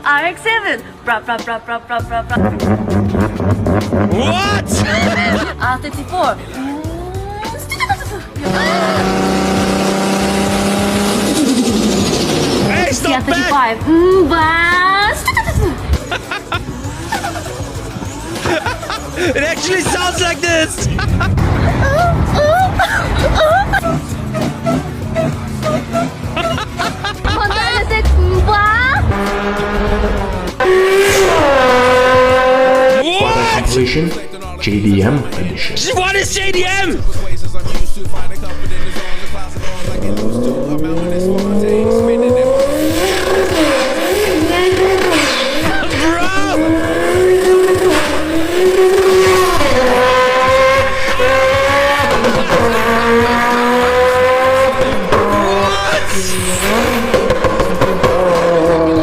RX-7. Bra bra bra bra bra bra bra. What? R34. Hey, stop back! R35. Bas. It actually sounds like this! Honda NSX. Bas. What? Completion, JDM edition. What is JDM?